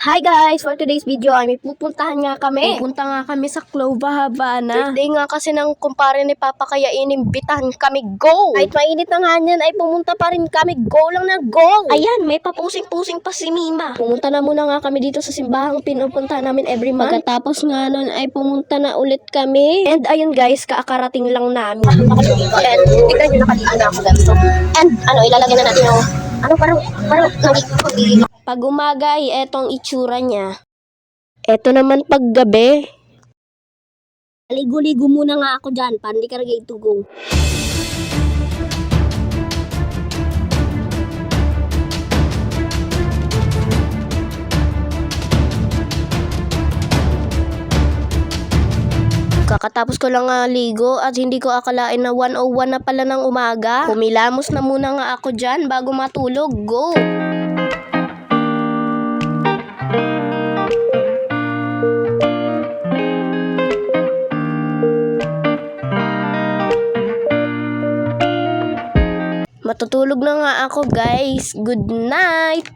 Hi guys! For today's video ay may pupuntahan nga kami. Pupunta nga kami sa Clova Habana. Birthday nga kasi ng kumpare ni Papa kaya inimbitahan kami. Go! Kahit mainit na nga niyan ay pumunta pa rin kami. Go lang na go! Ayan, may papusing-pusing pa si Mima. Pumunta na muna nga kami dito sa simbahang pinupunta namin every month. Pagkatapos nga nun ay pumunta na ulit kami. And ayun guys, kaakarating lang namin. Nakaligo. And tignan nyo, nakaligo na ako ganito. And ilalagay na natin yung parang nagiging. Pag umaga ay etong itsura niya. Eto naman paggabi. Ligo-ligo muna nga ako dyan para hindi ka ready to go. Kakatapos ko lang nga ligo at hindi ko akalain na 1:01 na pala ng umaga. Kumilamos na muna nga ako dyan bago matulog. Go! Matutulog na nga ako guys. Good night!